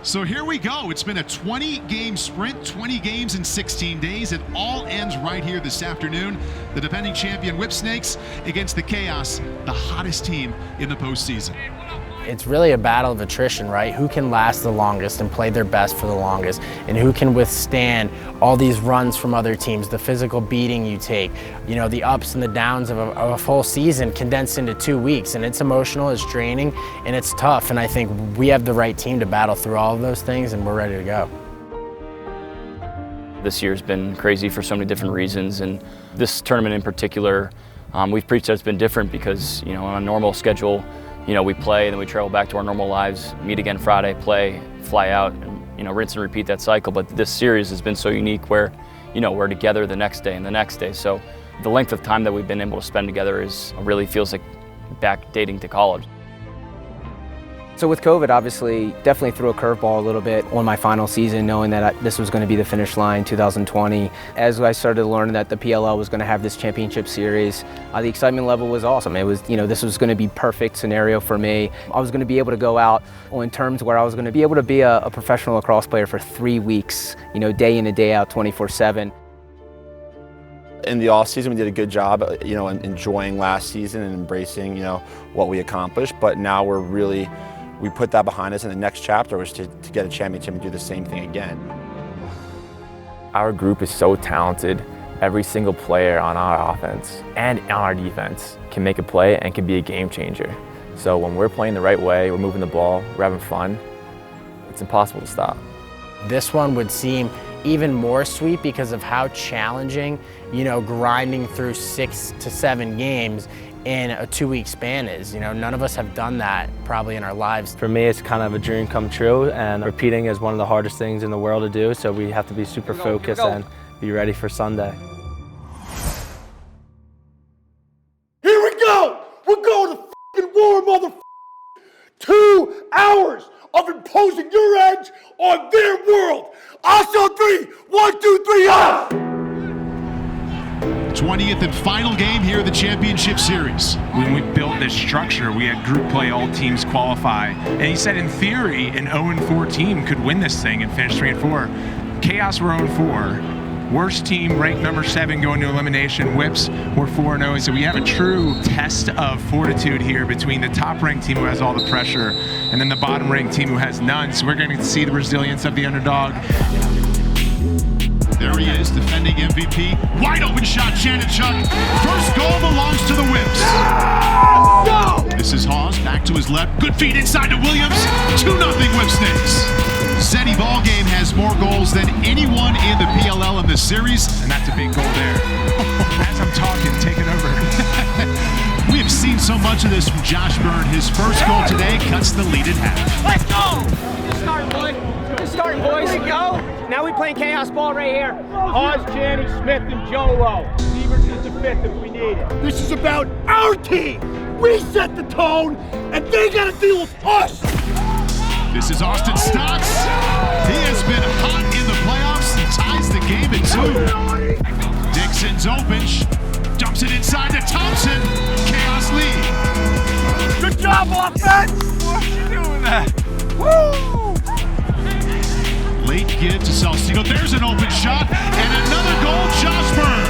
So here we go. It's been a 20-game sprint, 20 games in 16 days. It all ends right here this afternoon. The defending champion Whipsnakes against the Chaos, the hottest team in the postseason. It's really a battle of attrition, right? Who can last the longest and play their best for the longest, and who can withstand all these runs from other teams, the physical beating you take, you know, the ups and the downs of a full season condensed into 2 weeks. And it's emotional, it's draining, and it's tough. And I think we have the right team to battle through all of those things, and we're ready to go. This year's been crazy for so many different reasons, and this tournament in particular, we've preached that it's been different because, you know, on a normal schedule, you know, we play, then we travel back to our normal lives, meet again Friday, play, fly out, and, you know, rinse and repeat that cycle. But this series has been so unique where, you know, we're together the next day and the next day. So the length of time that we've been able to spend together really feels like back dating to college. So with COVID, obviously, definitely threw a curveball a little bit on my final season, knowing that this was going to be the finish line 2020. As I started learning that the PLL was going to have this championship series, the excitement level was awesome. It was, you know, this was going to be perfect scenario for me. I was going to be able to go out on terms where I was going to be able to be a professional lacrosse player for 3 weeks, you know, day in and day out, 24/7. In the off season, we did a good job, you know, enjoying last season and embracing, you know, what we accomplished. But now we put that behind us, and the next chapter was to get a championship and do the same thing again. Our group is so talented. Every single player on our offense and on our defense can make a play and can be a game changer. So when we're playing the right way, we're moving the ball, we're having fun, it's impossible to stop. This one would seem even more sweet because of how challenging, you know, grinding through 6 to 7 games in a 2-week span is. You know, none of us have done that probably in our lives. For me, it's kind of a dream come true, and repeating is one of the hardest things in the world to do, so we have to be super focused and be ready for Sunday. Here we go! We're going to f***ing war, motherfucker! 2 hours of imposing your edge on their world! Us on 3! 1, 2, 3, us! 20th and final game here of the championship series. When we built this structure, we had group play, all teams qualify. And he said in theory, an 0-4 team could win this thing and finish 3-4. Chaos were 0-4. Worst team, ranked number 7, going to elimination. Whips were 4-0. So we have a true test of fortitude here between the top-ranked team who has all the pressure and then the bottom-ranked team who has none. So we're going to see the resilience of the underdog. There he is, defending MVP. Wide open shot, Shannon Chuck. First goal belongs to the Whips. Go! This is Hawes, back to his left. Good feed inside to Williams. 2-0 Whipsnakes. Zeddy Ballgame has more goals than anyone in the PLL in this series. And that's a big goal there. As I'm talking, take it over. We have seen so much of this from Josh Byrne. His first goal today cuts the lead at half. Let's go! Just starting, boys. Just starting, boys. Here we go. Now we playing chaos ball right here. Hawes, Channy, Smith, and Jolo. Stevens is the 5th if we need it. This is about our team. We set the tone, and they got to deal with us. This is Austin Stotts. He has been hot in the playoffs and ties the game at 2. Dixon's open. Dumps it inside to Thompson. Chaos lead. Good job, offense. Why are you doing that? Woo! Late give to Salcido. There's an open shot and another goal, Josh Byrne.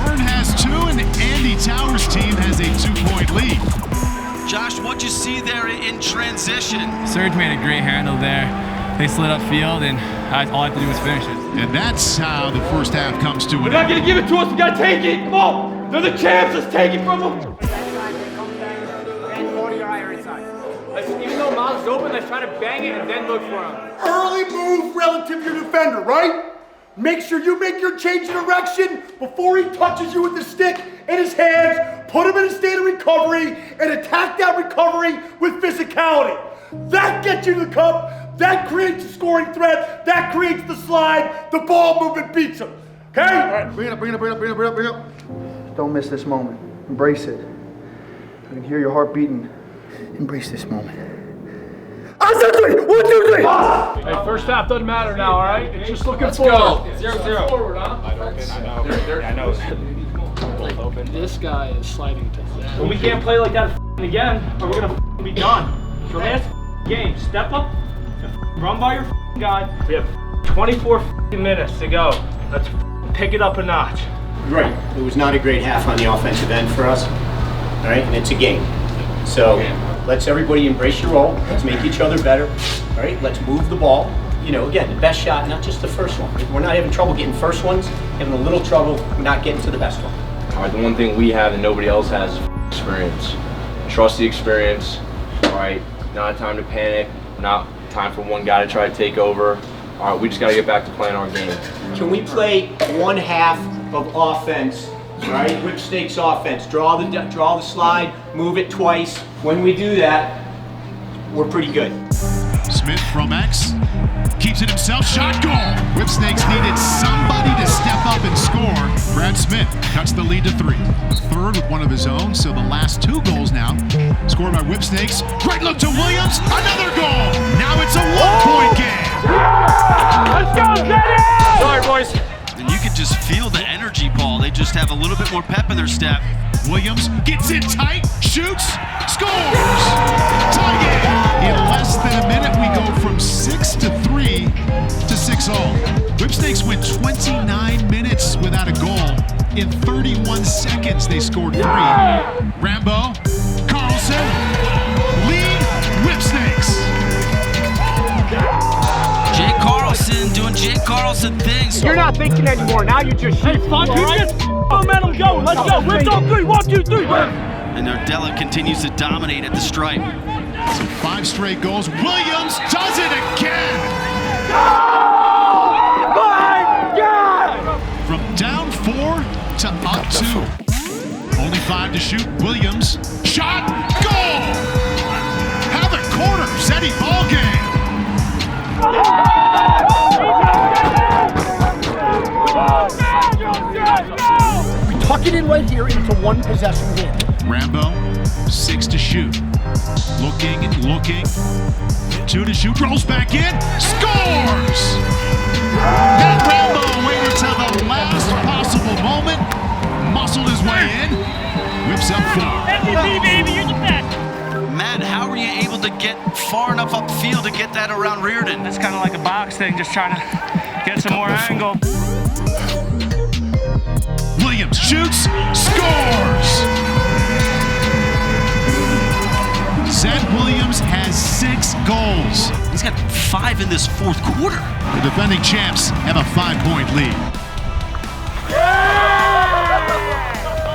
Byrne has 2 and Andy Towers' team has a 2-point lead. Josh, what'd you see there in transition? Serge made a great handle there. They slid upfield and all I had to do was finish it. And that's how the first half comes to an end. They're not gonna give it to us, we gotta take it. Come on, they're the champs, let's take it from them. Even though mouth's open, let's try to bang it and then look for him. Early move relative to your defender, right? Make sure you make your change of direction before he touches you with the stick in his hands. Put him in a state of recovery and attack that recovery with physicality. That gets you to the cup. That creates a scoring threat. That creates the slide. The ball movement beats him. Okay? All right, bring it up, bring it up, bring it up, bring it up, bring it up, bring it up. Don't miss this moment. Embrace it. I can hear your heart beating. Embrace this moment. 1, 2, 3. Hey, first half doesn't matter now, all right? It's just looking forward. 0-0. Forward, huh? I know. This guy is sliding to that. Well, we can't play like that again, or we're gonna be done. So last game, step up and Run by your guy. We have 24 minutes to go. Let's pick it up a notch. Right. It was not a great half on the offensive end for us. All right, and it's a game. So let's everybody embrace your role. Let's make each other better. All right, let's move the ball. You know, again, the best shot, not just the first one. We're not having trouble getting first ones, having a little trouble not getting to the best one. All right, the one thing we have that nobody else has is experience. Trust the experience. All right, not time to panic, not time for one guy to try to take over. All right, we just got to get back to playing our game. Can we play one half of offense, right? Whipsnakes offense. Draw the slide, move it twice. When we do that, we're pretty good. Smith from X keeps it himself. Shot goal. Whipsnakes needed somebody to step up and score. Brad Smith cuts the lead to 3. Third with one of his own, so the last 2 goals now scored by Whipsnakes. Great look to Williams. Another goal. Now it's a 1-point game. Let's go, Zeddy! Sorry, boys. And you could just feel the energy, Paul. They just have a little bit more pep in their step. Williams gets in tight, shoots, scores! Tie game. In less than a minute, we go from 6-3 to 6-all. Whipsnakes went 29 minutes without a goal. In 31 seconds, they scored 3. Rambo, Carlson, lead Whipsnakes. Jake Carlson doing Jake Carlson things. You're not thinking anymore. Now you just shoot. Hey, fuck, keep this momentum going. Let's go. Whip on 3. 1, 2, 3. And Nardella continues to dominate at the stripe. So 5 straight goals. Williams does it again. Oh my God! From down 4 to up 2. Only 5 to shoot. Williams. Shot. Goal. Have a quarter. Zeddy ball game. We tuck it in right here into one possession game. Rambo, 6 to shoot. Looking and looking. 2 to shoot. Rolls back in. Scores! Matt Rambo waited till the last possible moment. Muscled his way in. Whips up 4. MVP, baby, you're the best. Matt, how were you able to get far enough upfield to get that around Reardon? It's kind of like a box thing, just trying to get some more angle. Williams shoots, scores! Zed Williams has 6 goals. He's got 5 in this 4th quarter. The defending champs have a 5-point lead.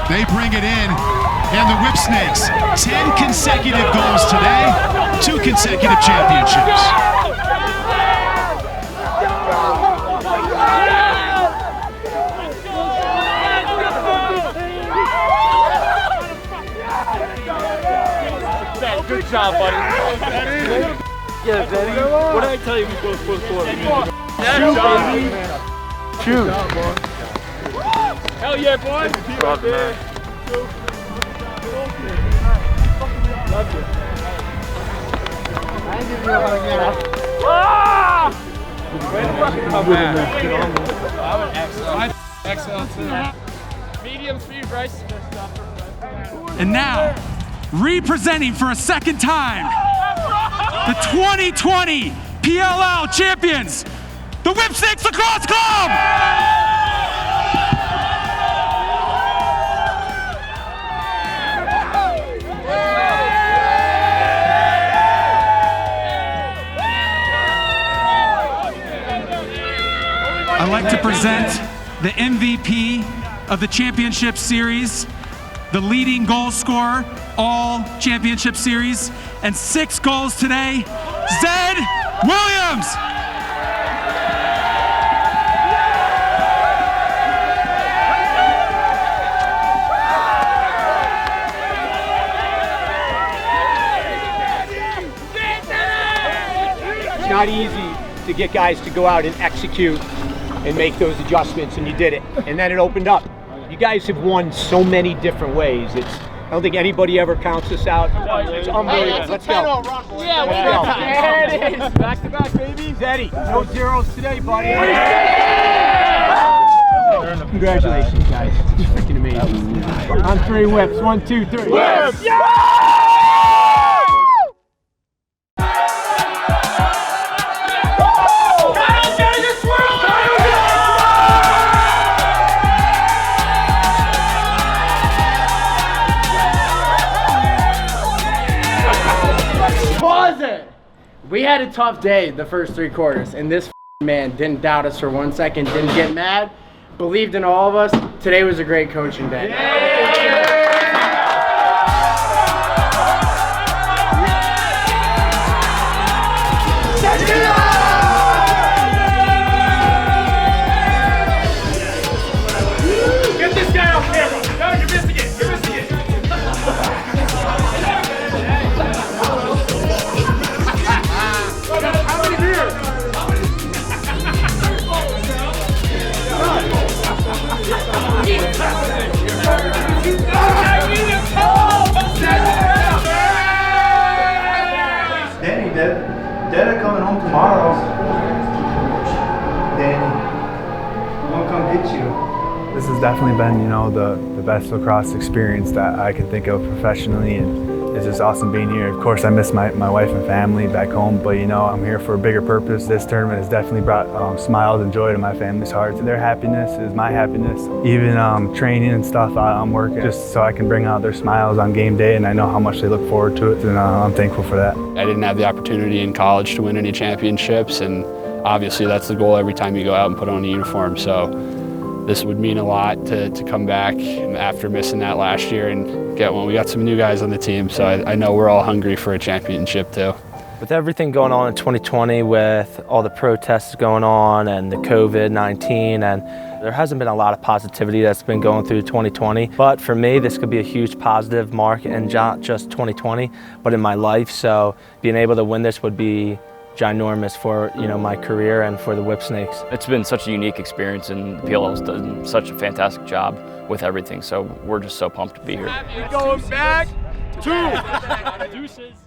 They bring it in, and the Whipsnakes, 10 consecutive goals today, 2 consecutive championships. Good job, buddy. Yeah, Zeddy. What did I tell you before the 4th quarter? Shoot. Hell yeah, boy. Right there. Love you. I ain't giving you a hug yet. Ah! Way to fucking come back. I'm an excellent tonight. Medium speed, Bryce. And now, representing for a second time, the 2020 PLL champions, the Whipsnakes Lacrosse Club! I'd like to present the MVP of the championship series, the leading goal scorer, all championship series, and 6 goals today, Zed Williams. It's not easy to get guys to go out and execute and make those adjustments, and you did it. And then it opened up. You guys have won so many different ways. I don't think anybody ever counts us out. It's unbelievable. Let's go. Yeah, there it is. Back to back, baby. Zeddy, no zeros today, buddy. Congratulations, guys. It's freaking amazing. On 3 whips. 1, 2, 3. Whips! Yeah! We had a tough day the first 3 quarters, and this man didn't doubt us for 1 second, didn't get mad, believed in all of us. Today was a great coaching day. Get this guy off camera. No, you're missing it. You're missing it. How many beers? Danny, Dad coming home tomorrow. Danny, I'm gonna come get you. This has definitely been, you know, the best lacrosse experience that I can think of professionally, and it's just awesome being here. Of course, I miss my wife and family back home, but you know, I'm here for a bigger purpose. This tournament has definitely brought smiles and joy to my family's hearts. Their happiness is my happiness. Even training and stuff, I'm working just so I can bring out their smiles on game day, and I know how much they look forward to it, and I'm thankful for that. I didn't have the opportunity in college to win any championships, and obviously that's the goal every time you go out and put on a uniform. So this would mean a lot to come back after missing that last year and get one. We got some new guys on the team, so I know we're all hungry for a championship too. With everything going on in 2020, with all the protests going on and the COVID-19, and there hasn't been a lot of positivity that's been going through 2020. But for me, this could be a huge positive mark in not just 2020, but in my life. So being able to win this would be ginormous for, you know, my career and for the Whipsnakes. It's been such a unique experience, and the PLL has done such a fantastic job with everything. So we're just so pumped to be here. Going back to Deuces.